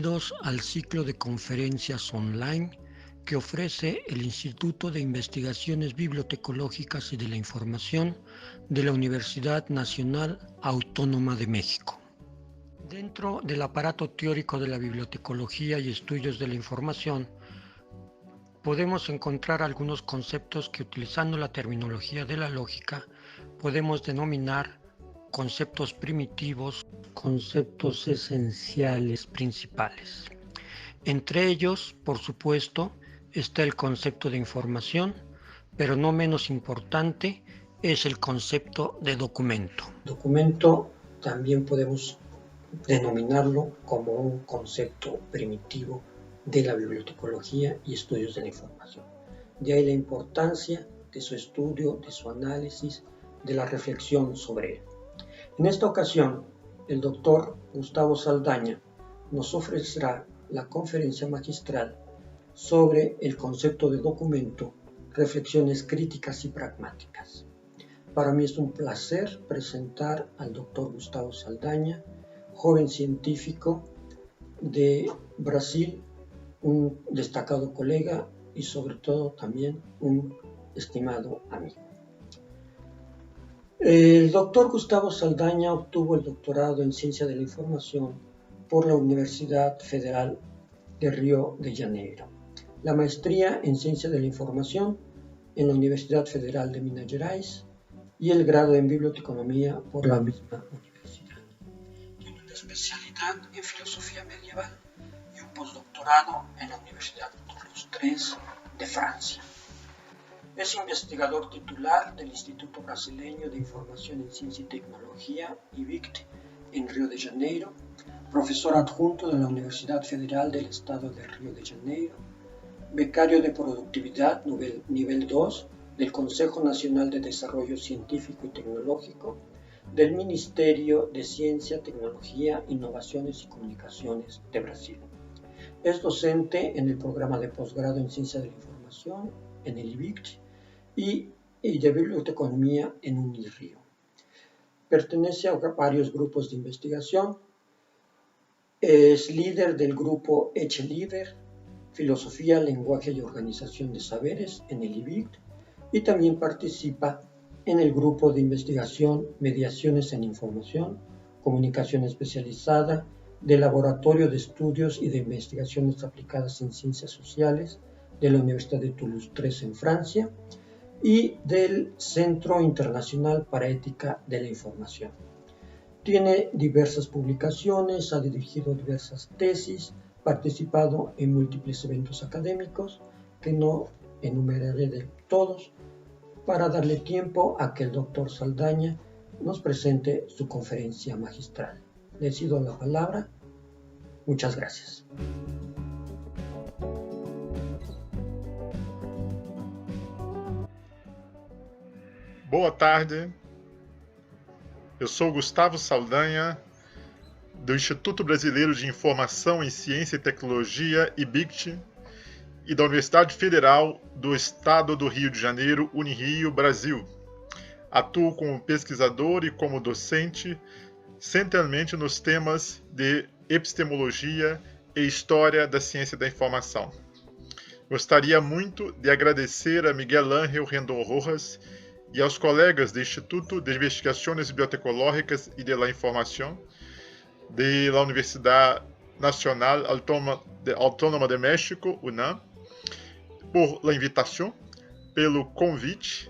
Bienvenidos al ciclo de conferencias online que ofrece el Instituto de Investigaciones Bibliotecológicas y de la Información de la Universidad Nacional Autónoma de México. Dentro del aparato teórico de la bibliotecología y estudios de la información, podemos encontrar algunos conceptos que, utilizando la terminología de la lógica, podemos denominar conceptos primitivos, conceptos esenciales principales. Entre ellos, por supuesto, está el concepto de información, pero no menos importante es el concepto de documento. Documento también podemos denominarlo como un concepto primitivo de la bibliotecología y estudios de la información. De ahí la importancia de su estudio, de su análisis, de la reflexión sobre él. En esta ocasión, el doctor Gustavo Saldaña nos ofrecerá la conferencia magistral sobre el concepto de documento, reflexiones críticas y pragmáticas. Para mí es un placer presentar al doctor Gustavo Saldaña, joven científico de Brasil, un destacado colega y sobre todo también un estimado amigo. El doctor Gustavo Saldaña obtuvo el doctorado en Ciencia de la Información por la Universidad Federal de Río de Janeiro, la maestría en Ciencia de la Información en la Universidad Federal de Minas Gerais y el grado en Biblioteconomía por la misma universidad. Tiene una especialidad en Filosofía Medieval y un postdoctorado en la Universidad Toulouse III de Francia. Es investigador titular del Instituto Brasileño de Información en Ciencia y Tecnología, IBICT, en Río de Janeiro, profesor adjunto de la Universidad Federal del Estado de Río de Janeiro, becario de Productividad nivel 2 del Consejo Nacional de Desarrollo Científico y Tecnológico, del Ministerio de Ciencia, Tecnología, Innovaciones y Comunicaciones de Brasil. Es docente en el programa de posgrado en Ciencia de la Información, en el IBICT, y de Biblioteconomía en Unirío. Pertenece a varios grupos de investigación. Es líder del grupo EcheLiber, Filosofía, Lenguaje y Organización de Saberes en el IBICT, y también participa en el grupo de investigación Mediaciones en Información, Comunicación Especializada, del Laboratorio de Estudios y de Investigaciones Aplicadas en Ciencias Sociales de la Universidad de Toulouse III en Francia, y del Centro Internacional para Ética de la Información. Tiene diversas publicaciones, ha dirigido diversas tesis, participado en múltiples eventos académicos, que no enumeraré de todos, para darle tiempo a que el doctor Saldaña nos presente su conferencia magistral. Le cedo la palabra. Muchas gracias. Boa tarde, eu sou Gustavo Saldaña, do Instituto Brasileiro de Informação em Ciência e Tecnologia, IBICT, e da Universidade Federal do Estado do Rio de Janeiro, Unirio, Brasil. Atuo como pesquisador e como docente, centralmente nos temas de epistemologia e história da ciência da informação. Gostaria muito de agradecer a Miguel Ángel Rendón Rojas e aos colegas do Instituto de Investigações Bibliotecológicas e de la Información de la Universidad Nacional Autónoma de México, UNAM, por la invitação, pelo convite.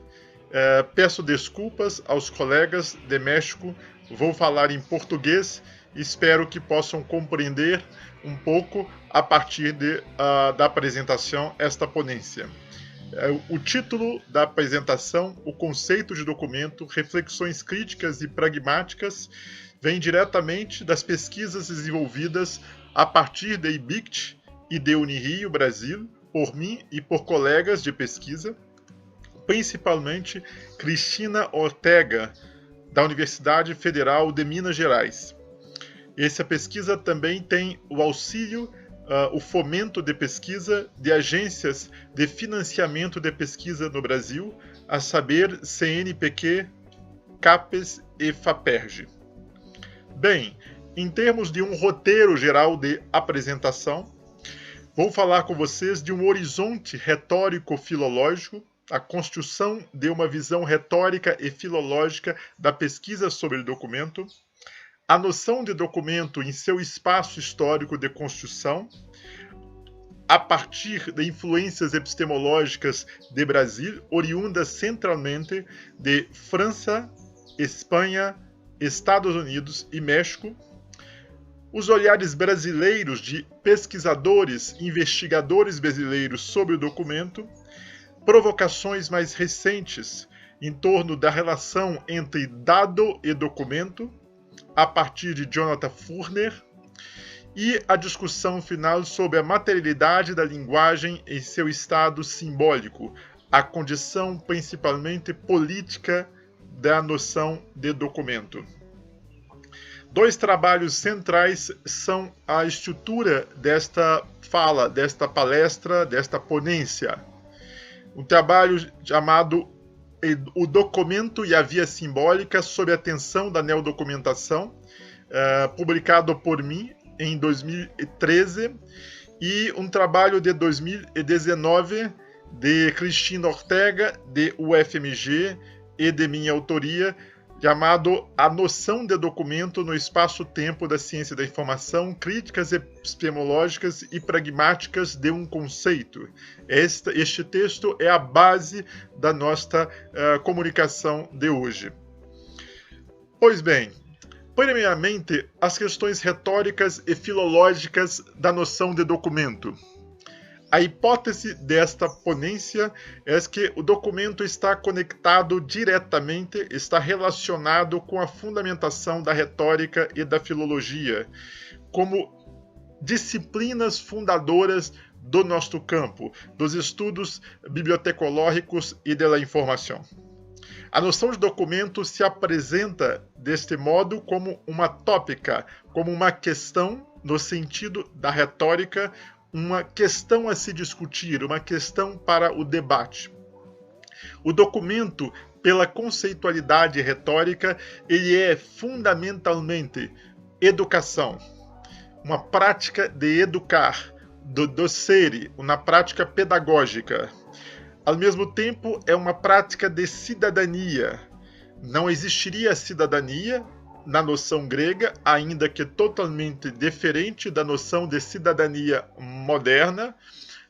Peço desculpas aos colegas de México, vou falar em português e espero que possam compreender um pouco a partir da apresentação esta ponência. O título da apresentação, o conceito de documento, reflexões críticas e pragmáticas, vem diretamente das pesquisas desenvolvidas a partir da IBICT e de Unirio, Brasil, por mim e por colegas de pesquisa, principalmente Cristina Ortega, da Universidade Federal de Minas Gerais. Essa pesquisa também tem o auxílio, o fomento de pesquisa de agências de financiamento de pesquisa no Brasil, a saber, CNPq, CAPES e FAPERJ. Bem, em termos de um roteiro geral de apresentação, vou falar com vocês de um horizonte retórico-filológico, a construção de uma visão retórica e filológica da pesquisa sobre o documento, a noção de documento em seu espaço histórico de construção, a partir de influências epistemológicas de Brasil, oriundas centralmente de França, Espanha, Estados Unidos e México, os olhares brasileiros de pesquisadores e investigadores brasileiros sobre o documento, provocações mais recentes em torno da relação entre dado e documento, a partir de Jonathan Furner, e a discussão final sobre a materialidade da linguagem em seu estado simbólico, a condição principalmente política da noção de documento. Dois trabalhos centrais são a estrutura desta fala, desta palestra, desta ponência. Um trabalho chamado O Documento e a Via Simbólica sob a Tensão da Neodocumentação, publicado por mim em 2013, e um trabalho de 2019 de Cristina Ortega, de UFMG, e de minha autoria, chamado A Noção de Documento no Espaço-Tempo da Ciência da Informação, Críticas Epistemológicas e Pragmáticas de um Conceito. Este texto é a base da nossa comunicação de hoje. Pois bem, primeiramente, as questões retóricas e filológicas da noção de documento. A hipótese desta ponência é que o documento está conectado diretamente, está relacionado com a fundamentação da retórica e da filologia, como disciplinas fundadoras do nosso campo, dos estudos bibliotecológicos e da informação. A noção de documento se apresenta deste modo como uma tópica, como uma questão no sentido da retórica, uma questão a se discutir, uma questão para o debate. O documento, pela conceitualidade retórica, ele é fundamentalmente educação, uma prática de educar, do ser, uma prática pedagógica. Ao mesmo tempo, é uma prática de cidadania. Não existiria cidadania na noção grega, ainda que totalmente diferente da noção de cidadania moderna,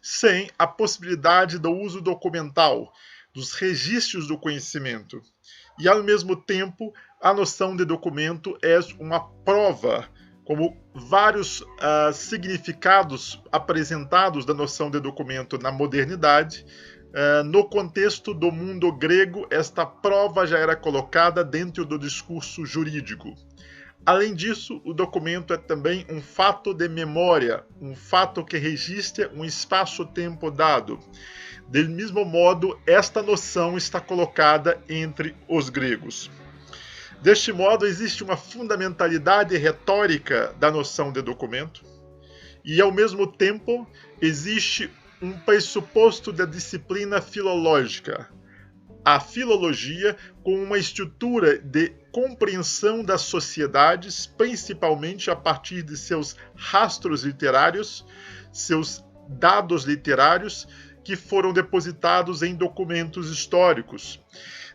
sem a possibilidade do uso documental, dos registros do conhecimento. E, ao mesmo tempo, a noção de documento é uma prova, como vários significados apresentados da noção de documento na modernidade. No contexto do mundo grego, esta prova já era colocada dentro do discurso jurídico. Além disso, o documento é também um fato de memória, um fato que registra um espaço-tempo dado. Do mesmo modo, esta noção está colocada entre os gregos. Deste modo, existe uma fundamentalidade retórica da noção de documento e, ao mesmo tempo, existe um pressuposto da disciplina filológica, a filologia, com uma estrutura de compreensão das sociedades, principalmente a partir de seus rastros literários, seus dados literários, que foram depositados em documentos históricos.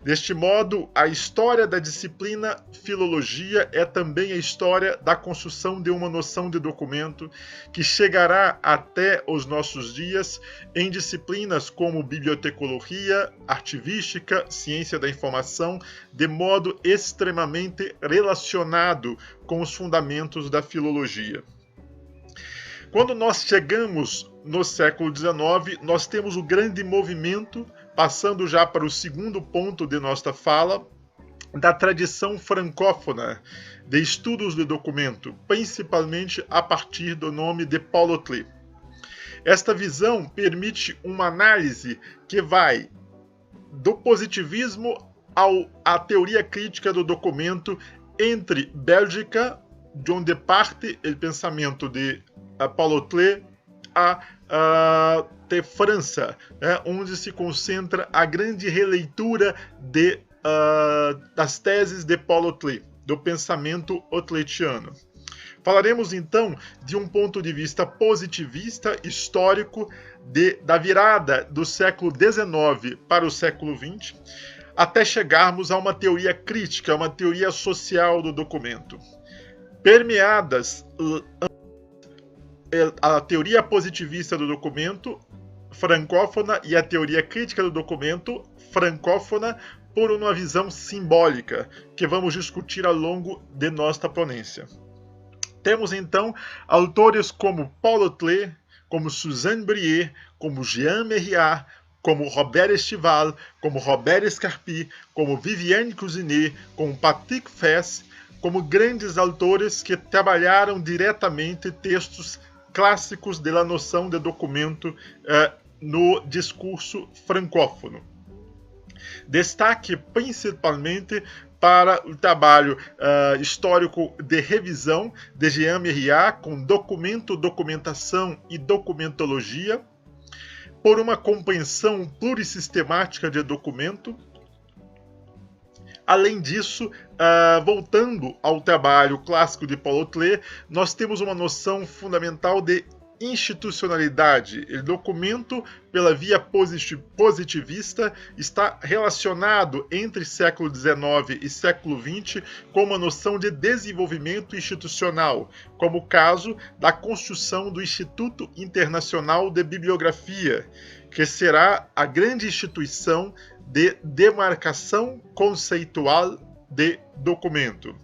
Deste modo, a história da disciplina filologia é também a história da construção de uma noção de documento que chegará até os nossos dias em disciplinas como bibliotecologia, arquivística, ciência da informação, de modo extremamente relacionado com os fundamentos da filologia. Quando nós chegamos no século XIX, nós temos o grande movimento, passando já para o segundo ponto de nossa fala, da tradição francófona de estudos de documento, principalmente a partir do nome de Paul Otlet. Esta visão permite uma análise que vai do positivismo à teoria crítica do documento entre Bélgica, onde parte o pensamento de Paul Otlet, de França, onde se concentra a grande releitura das teses de Paul Otlet, do pensamento otletiano. Falaremos então de um ponto de vista positivista histórico da virada do século XIX para o século XX, até chegarmos a uma teoria crítica, uma teoria social do documento. Permeadas a teoria positivista do documento francófona e a teoria crítica do documento francófona por uma visão simbólica, que vamos discutir ao longo de nossa ponência. Temos então autores como Paul Otlet, como Suzanne Brier, como Jean Merriat, como Robert Estival, como Robert Scarpi, como Viviane Cousinet, como Patrick Fess, como grandes autores que trabalharam diretamente textos clássicos da noção de documento no discurso francófono. Destaque principalmente para o trabalho histórico de revisão de Jean Merriat, com documento, documentação e documentologia, por uma compreensão plurissistemática de documento. Além disso, voltando ao trabalho clássico de Paul Otlet, nós temos uma noção fundamental de institucionalidade. O documento, pela via positivista, está relacionado entre século XIX e século XX com uma noção de desenvolvimento institucional, como o caso da construção do Instituto Internacional de Bibliografia, que será a grande instituição de demarcação conceitual de documento.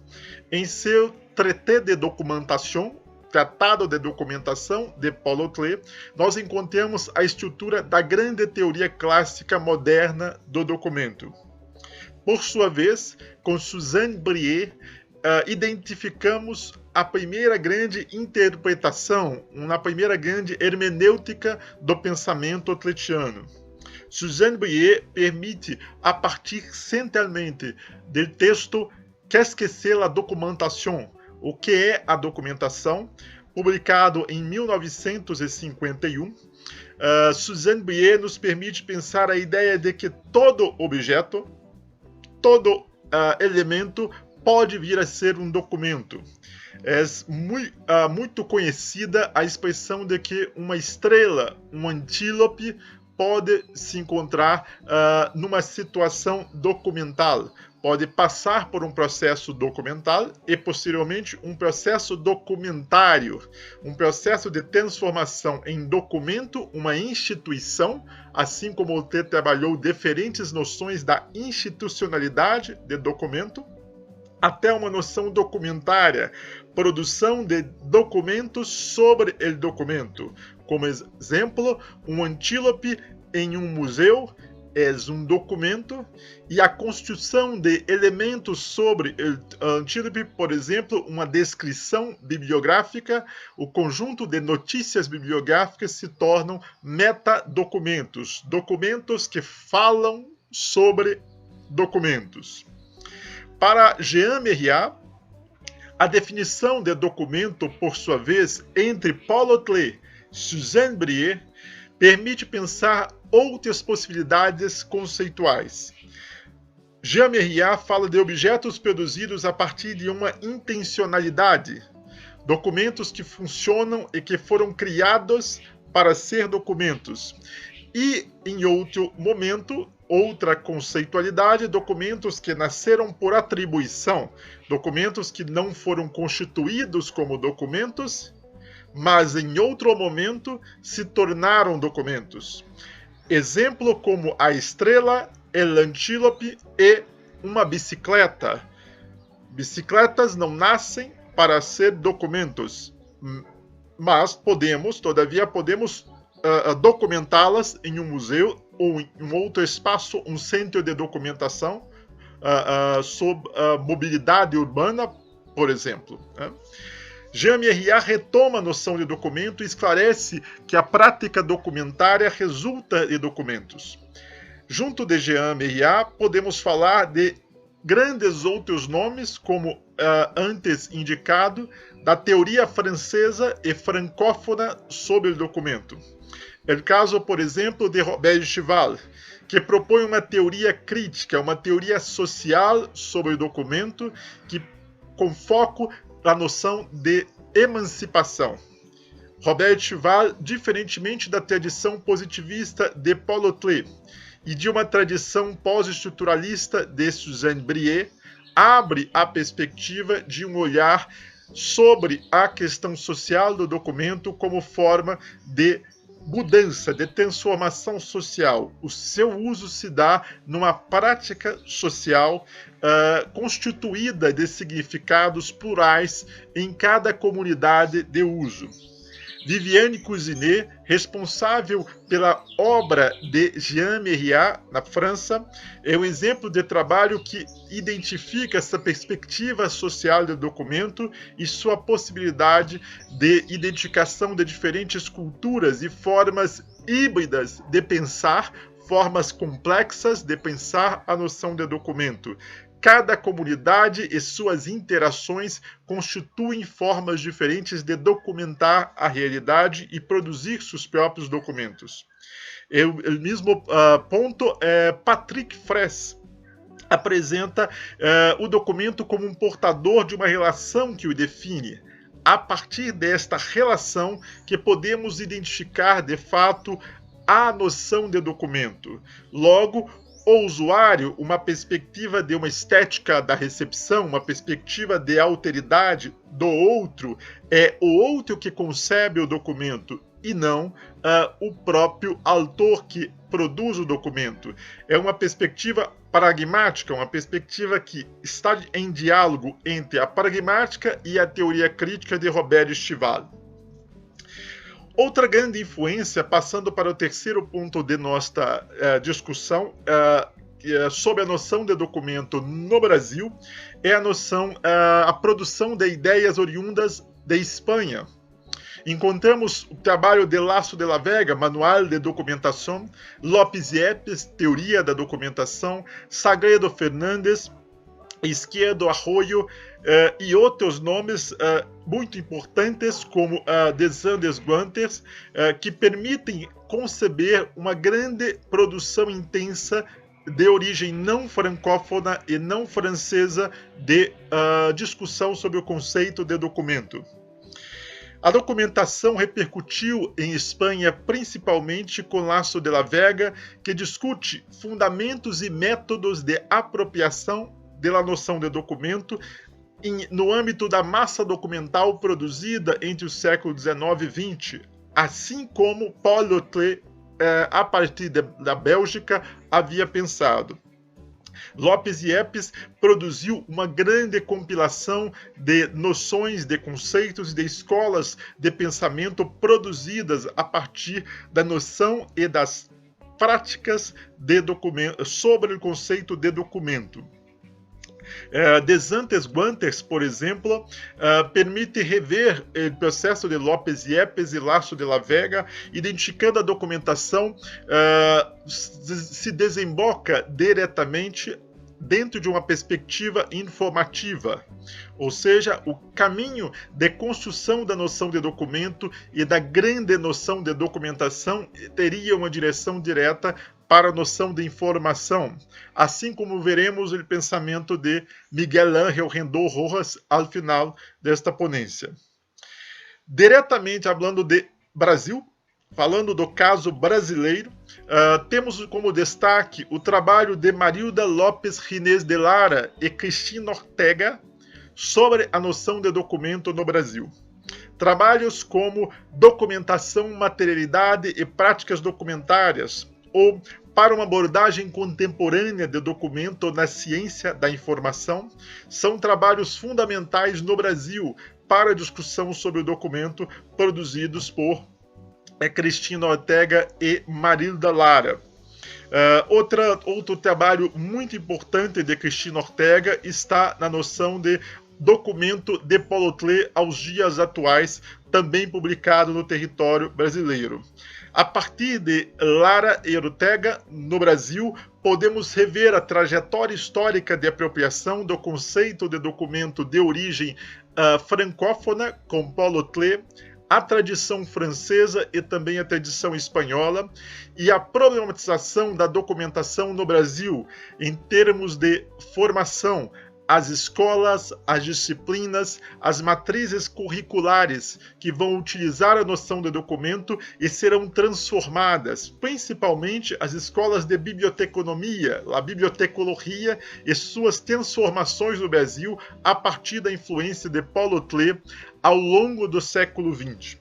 Em seu Traité de Documentation, Tratado de Documentação de Paul Otlet, nós encontramos a estrutura da grande teoria clássica moderna do documento. Por sua vez, com Suzanne Brier, identificamos a primeira grande interpretação, uma primeira grande hermenêutica do pensamento otletiano. Suzanne Brier permite, a partir centralmente do texto Qu'est-ce que c'est la documentation? O que é a documentação? Publicado em 1951, Suzanne Brier nos permite pensar a ideia de que todo objeto, todo elemento pode vir a ser um documento. É muito conhecida a expressão de que uma estrela, um antílope, pode se encontrar numa situação documental. Pode passar por um processo documental e, posteriormente, um processo documentário, um processo de transformação em documento, uma instituição, assim como o T trabalhou diferentes noções da institucionalidade de documento, até uma noção documentária, produção de documentos sobre o documento. Como exemplo, um antílope em um museu é um documento, e a construção de elementos sobre o antílope, por exemplo, uma descrição bibliográfica, o conjunto de notícias bibliográficas se tornam metadocumentos, documentos que falam sobre documentos. Para Jean Merriat, a definição de documento, por sua vez, entre Paul Otlet e Suzanne Brier, permite pensar outras possibilidades conceituais. Jean Merriat fala de objetos produzidos a partir de uma intencionalidade, documentos que funcionam e que foram criados para ser documentos. E, em outro momento, outra conceitualidade, documentos que nasceram por atribuição, documentos que não foram constituídos como documentos, mas em outro momento se tornaram documentos. Exemplo como a estrela, o antílope e uma bicicleta. Bicicletas não nascem para ser documentos, mas todavia podemos documentá-las em um museu ou em um outro espaço, um centro de documentação sobre mobilidade urbana, por exemplo. Jean Merriat retoma a noção de documento e esclarece que a prática documentária resulta de documentos. Junto de Jean Merriat, podemos falar de grandes outros nomes, como antes indicado, da teoria francesa e francófona sobre o documento. É o caso, por exemplo, de Robert Estival, que propõe uma teoria crítica, uma teoria social sobre o documento, com foco na noção de emancipação. Robert Estival, diferentemente da tradição positivista de Paul Otlet e de uma tradição pós-estruturalista de Suzanne Brier, abre a perspectiva de um olhar sobre a questão social do documento como forma de mudança, de transformação social. O seu uso se dá numa prática social constituída de significados plurais em cada comunidade de uso. Viviane Cousinet, responsável pela obra de Jean Mériat, na França, é um exemplo de trabalho que identifica essa perspectiva social do documento e sua possibilidade de identificação de diferentes culturas e formas híbridas de pensar, formas complexas de pensar a noção de documento. Cada comunidade e suas interações constituem formas diferentes de documentar a realidade e produzir seus próprios documentos. O mesmo ponto, Patrick Fraisse apresenta o documento como um portador de uma relação que o define. A partir desta relação que podemos identificar, de fato, a noção de documento. Logo, o usuário, uma perspectiva de uma estética da recepção, uma perspectiva de alteridade do outro, é o outro que concebe o documento e não o próprio autor que produz o documento. É uma perspectiva pragmática, uma perspectiva que está em diálogo entre a pragmática e a teoria crítica de Robert Estival. Outra grande influência, passando para o terceiro ponto de nossa discussão sobre a noção de documento no Brasil, é a noção, a produção de ideias oriundas de Espanha. Encontramos o trabalho de Lasso de la Vega, Manual de Documentação, Lopes Yepes, Teoria da Documentação, Sagredo Fernandes, Izquierdo Arroyo e outros nomes muito importantes, como Des Andes Guanters, que permitem conceber uma grande produção intensa de origem não francófona e não francesa de discussão sobre o conceito de documento. A documentação repercutiu em Espanha principalmente com Lasso de la Vega, que discute fundamentos e métodos de apropriação da noção de documento no âmbito da massa documental produzida entre os séculos XIX e XX, assim como Paul Otlet, a partir da Bélgica, havia pensado. Lopes Yepes produziu uma grande compilação de noções, de conceitos e de escolas de pensamento produzidas a partir da noção e das práticas de documento, sobre o conceito de documento. Des Andes Guanters, por exemplo, permite rever o processo de Lopes Yepes e Lasso de la Vega, identificando a documentação se desemboca diretamente dentro de uma perspectiva informativa, ou seja, o caminho de construção da noção de documento e da grande noção de documentação teria uma direção direta para a noção de informação, assim como veremos o pensamento de Miguel Ángel Rendón Rojas ao final desta ponência. Diretamente falando de Brasil, falando do caso brasileiro, temos como destaque o trabalho de Marilda Lopes Ginés de Lara e Cristina Ortega sobre a noção de documento no Brasil. Trabalhos como Documentação, Materialidade e Práticas Documentárias, ou Para uma abordagem contemporânea de documento na ciência da informação, são trabalhos fundamentais no Brasil para a discussão sobre o documento, produzidos por Cristina Ortega e Marilda Lara. Outro trabalho muito importante de Cristina Ortega está na noção de documento de Paul Otlet aos dias atuais, também publicado no território brasileiro. A partir de Lara e Ortega, no Brasil, podemos rever a trajetória histórica de apropriação do conceito de documento de origem francófona, com Paul Otlet, a tradição francesa e também a tradição espanhola, e a problematização da documentação no Brasil em termos de formação, as escolas, as disciplinas, as matrizes curriculares que vão utilizar a noção de documento e serão transformadas, principalmente as escolas de biblioteconomia, a bibliotecologia e suas transformações no Brasil a partir da influência de Paulo Klee ao longo do século XX.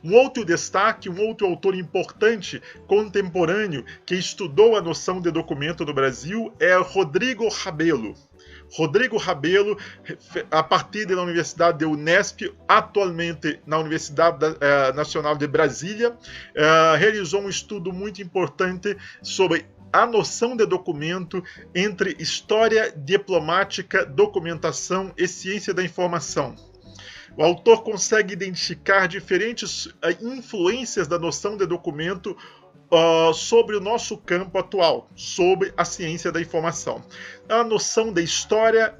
Um outro destaque, um outro autor importante, contemporâneo, que estudou a noção de documento no Brasil é Rodrigo Rabelo. Rodrigo Rabelo, a partir da Universidade de Unesp, atualmente na Universidade Nacional de Brasília, realizou um estudo muito importante sobre a noção de documento entre história, diplomática, documentação e ciência da informação. O autor consegue identificar diferentes influências da noção de documento sobre o nosso campo atual, sobre a ciência da informação. A noção de história,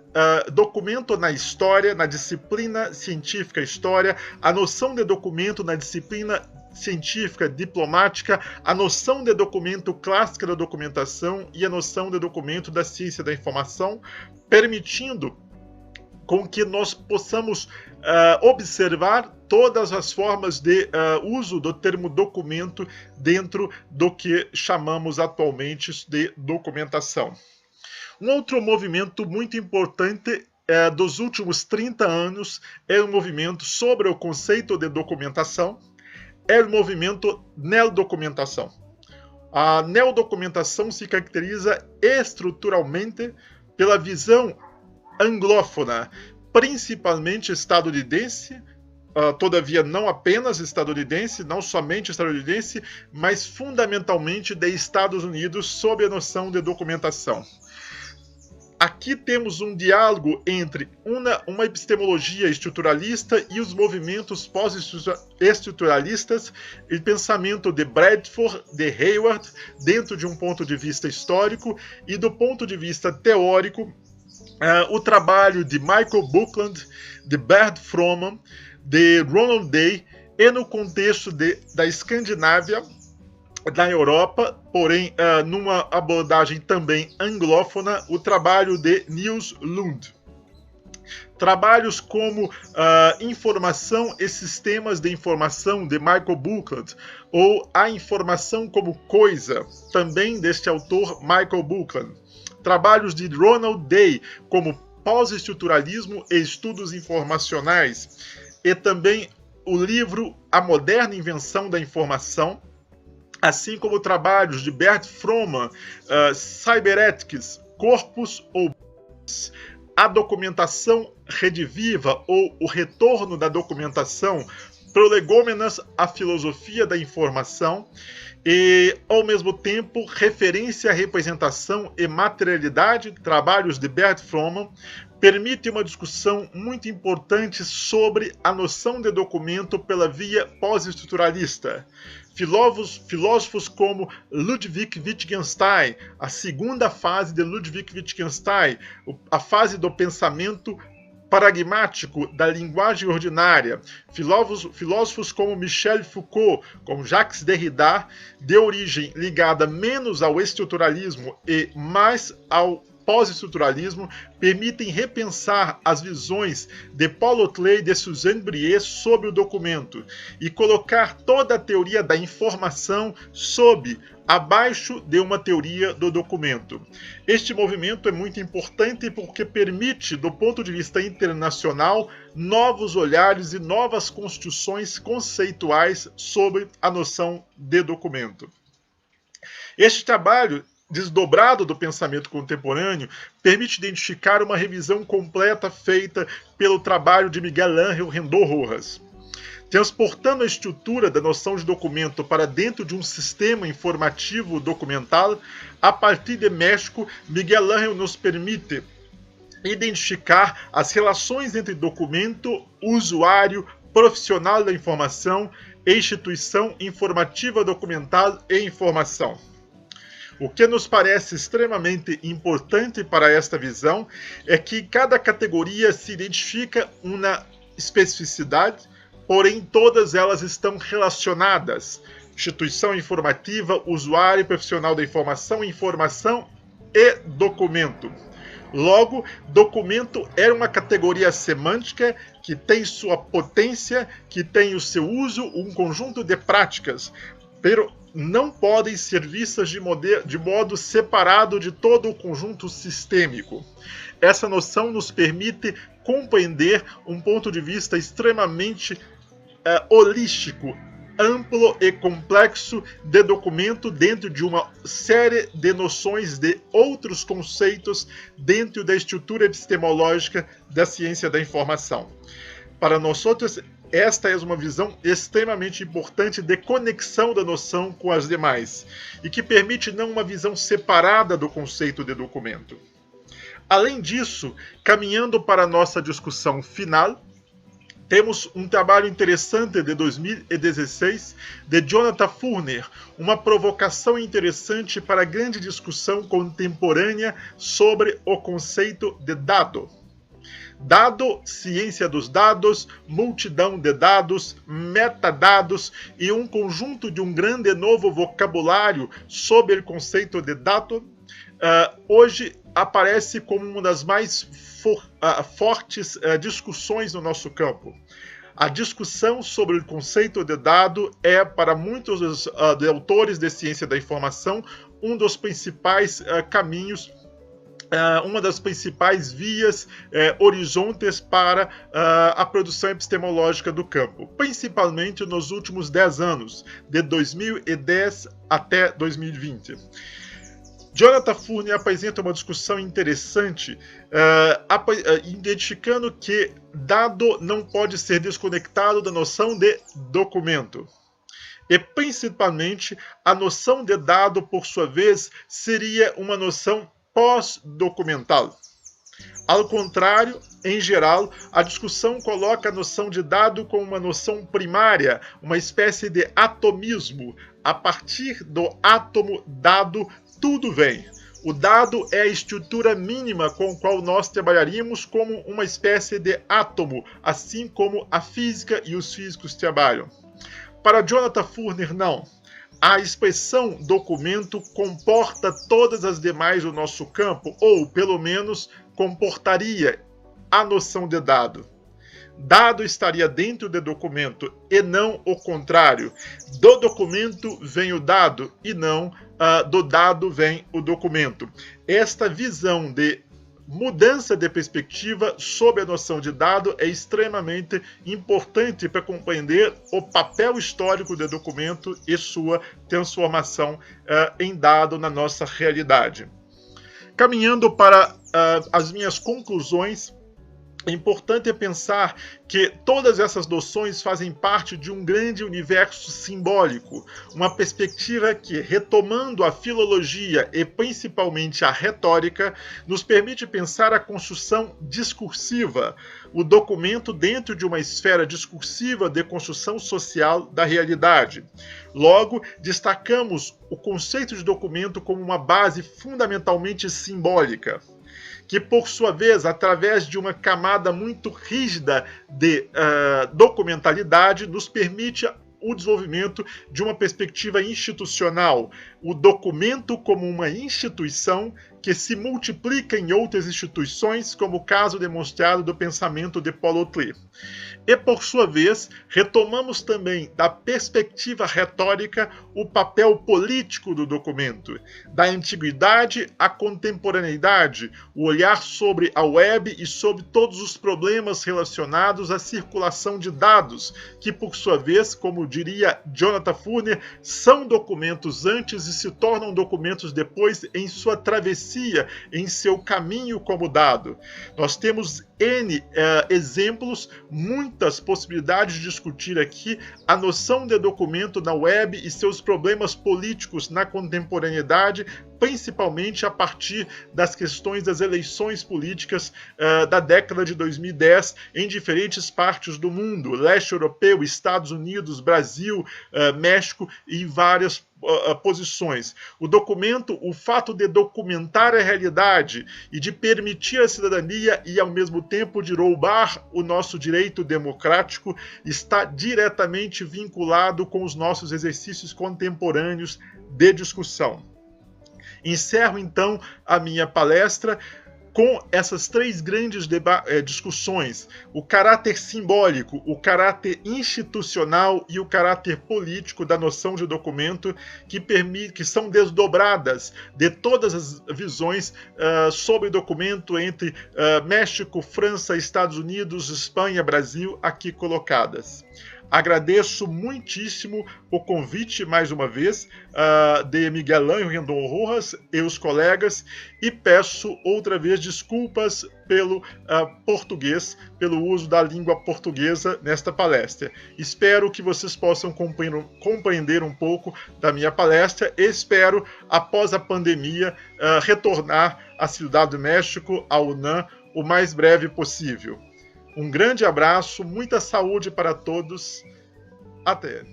documento na história, na disciplina científica história, a noção de documento na disciplina científica diplomática, a noção de documento clássica da documentação e a noção de documento da ciência da informação, permitindo com que nós possamos observar todas as formas de uso do termo documento dentro do que chamamos atualmente de documentação. Um outro movimento muito importante dos últimos 30 anos é o movimento sobre o conceito de documentação, é o movimento neodocumentação. A neodocumentação se caracteriza estruturalmente pela visão anglófona, principalmente estadunidense, todavia não apenas estadunidense, não somente estadunidense, mas fundamentalmente de Estados Unidos sob a noção de documentação. Aqui temos um diálogo entre uma epistemologia estruturalista e os movimentos pós-estruturalistas e pensamento de Bradford, de Hayward, dentro de um ponto de vista histórico e do ponto de vista teórico, o trabalho de Michael Buckland, de Bert Froman, de Ronald Day, e no contexto da Escandinávia, da Europa, porém numa abordagem também anglófona, o trabalho de Niels Lund. Trabalhos como Informação e Sistemas de Informação, de Michael Buckland, ou A Informação como Coisa, também deste autor Michael Buckland. Trabalhos de Ronald Day, como Pós-estruturalismo e Estudos Informacionais, e também o livro A Moderna Invenção da Informação, assim como trabalhos de Bert Froman, Cyberethics, Corpus ou A Documentação Rediviva ou O Retorno da Documentação, Prolegômenas, a Filosofia da Informação, e, ao mesmo tempo, Referência à Representação e Materialidade, trabalhos de Bert Froman, permite uma discussão muito importante sobre a noção de documento pela via pós-estruturalista. Filósofos como Ludwig Wittgenstein, a segunda fase de Ludwig Wittgenstein, a fase do pensamento pragmático da linguagem ordinária, filósofos como Michel Foucault, como Jacques Derrida, de origem ligada menos ao estruturalismo e mais ao pós-estruturalismo, permitem repensar as visões de Paulo Klee e de Suzanne Brier sobre o documento e colocar toda a teoria da informação abaixo de uma teoria do documento. Este movimento é muito importante porque permite, do ponto de vista internacional, novos olhares e novas construções conceituais sobre a noção de documento. Este trabalho desdobrado do pensamento contemporâneo, permite identificar uma revisão completa feita pelo trabalho de Miguel Ángel Rendón Rojas. Transportando a estrutura da noção de documento para dentro de um sistema informativo documental, a partir de México, Miguel Ángel nos permite identificar as relações entre documento, usuário, profissional da informação e instituição informativa documental e informação. O que nos parece extremamente importante para esta visão é que cada categoria se identifica uma especificidade, porém todas elas estão relacionadas. Instituição informativa, usuário, profissional da informação, informação e documento. Logo, documento é uma categoria semântica que tem sua potência, que tem o seu uso, um conjunto de práticas, pero não podem ser vistas de modo separado de todo o conjunto sistêmico. Essa noção nos permite compreender um ponto de vista extremamente holístico, amplo e complexo de documento dentro de uma série de noções de outros conceitos dentro da estrutura epistemológica da ciência da informação. Para nós outros, esta é uma visão extremamente importante de conexão da noção com as demais e que permite não uma visão separada do conceito de documento. Além disso, caminhando para a nossa discussão final, temos um trabalho interessante de 2016 de Jonathan Furner, uma provocação interessante para a grande discussão contemporânea sobre o conceito de dado. Dado, ciência dos dados, multidão de dados, metadados e um conjunto de um grande novo vocabulário sobre o conceito de dado, hoje aparece como uma das mais fortes discussões no nosso campo. A discussão sobre o conceito de dado é, para muitos dos autores de ciência da informação, um dos principais caminhos, uma das principais vias, horizontes para a produção epistemológica do campo, principalmente nos últimos 10 anos, de 2010 até 2020. Jonathan Furner apresenta uma discussão interessante, identificando que dado não pode ser desconectado da noção de documento. E, principalmente, a noção de dado, por sua vez, seria uma noção pós-documental. Ao contrário, em geral, a discussão coloca a noção de dado como uma noção primária, uma espécie de atomismo. A partir do átomo dado, tudo vem. O dado é a estrutura mínima com a qual nós trabalharíamos como uma espécie de átomo, assim como a física e os físicos trabalham. Para Jonathan Furner, não. A expressão documento comporta todas as demais do nosso campo, ou, pelo menos, comportaria a noção de dado. Dado estaria dentro do documento e não o contrário. Do documento vem o dado e não do dado vem o documento. Esta visão de mudança de perspectiva sobre a noção de dado é extremamente importante para compreender o papel histórico do documento e sua transformação em dado na nossa realidade. Caminhando para as minhas conclusões, é importante pensar que todas essas noções fazem parte de um grande universo simbólico, uma perspectiva que, retomando a filologia e principalmente a retórica, nos permite pensar a construção discursiva, o documento dentro de uma esfera discursiva de construção social da realidade. Logo, destacamos o conceito de documento como uma base fundamentalmente simbólica, que, por sua vez, através de uma camada muito rígida de documentalidade, nos permite o desenvolvimento de uma perspectiva institucional, o documento como uma instituição que se multiplica em outras instituições, como o caso demonstrado do pensamento de Paul Otlet. E, por sua vez, retomamos também da perspectiva retórica o papel político do documento, da antiguidade à contemporaneidade, o olhar sobre a web e sobre todos os problemas relacionados à circulação de dados, que, por sua vez, como diria Jonathan Furner, são documentos antes e se tornam documentos depois em sua travessia, em seu caminho como dado. Nós temos N exemplos, muitas possibilidades de discutir aqui a noção de documento na web e seus problemas políticos na contemporaneidade, principalmente a partir das questões das eleições políticas da década de 2010 em diferentes partes do mundo, leste europeu, Estados Unidos, Brasil, México e várias posições. O documento, o fato de documentar a realidade e de permitir a cidadania e, ao mesmo tempo, de roubar o nosso direito democrático, está diretamente vinculado com os nossos exercícios contemporâneos de discussão. Encerro, então, a minha palestra com essas três grandes discussões, o caráter simbólico, o caráter institucional e o caráter político da noção de documento, que são desdobradas de todas as visões sobre documento entre México, França, Estados Unidos, Espanha, Brasil, aqui colocadas. Agradeço muitíssimo o convite, mais uma vez, de Miguel Ángel Rendon Rojas e os colegas, e peço outra vez desculpas pelo português, pelo uso da língua portuguesa nesta palestra. Espero que vocês possam compreender um pouco da minha palestra e espero, após a pandemia, retornar à Cidade do México, à UNAM, o mais breve possível. Um grande abraço, muita saúde para todos. Até.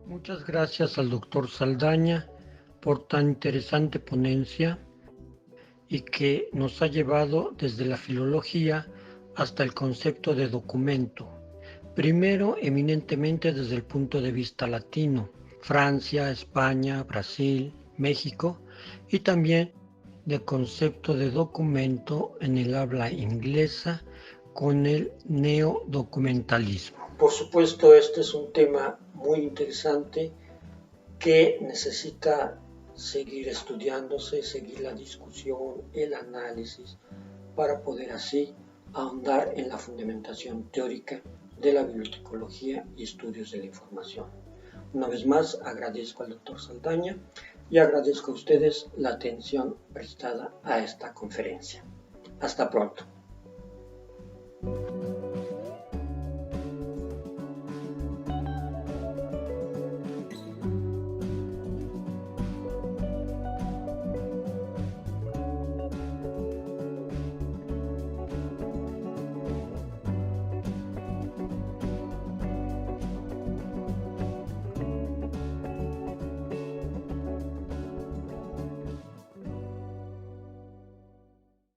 Muchas gracias al doctor Saldaña por tan interesante ponencia y que nos ha llevado desde la filología hasta el concepto de documento. Primero, eminentemente desde el punto de vista latino, Francia, España, Brasil, México, y también del concepto de documento en el habla inglesa con el neodocumentalismo. Por supuesto, este es un tema muy interesante que necesita seguir estudiándose, seguir la discusión, el análisis, para poder así ahondar en la fundamentación teórica de la bibliotecología y estudios de la información. Una vez más, agradezco al doctor Saldaña y agradezco a ustedes la atención prestada a esta conferencia. Hasta pronto.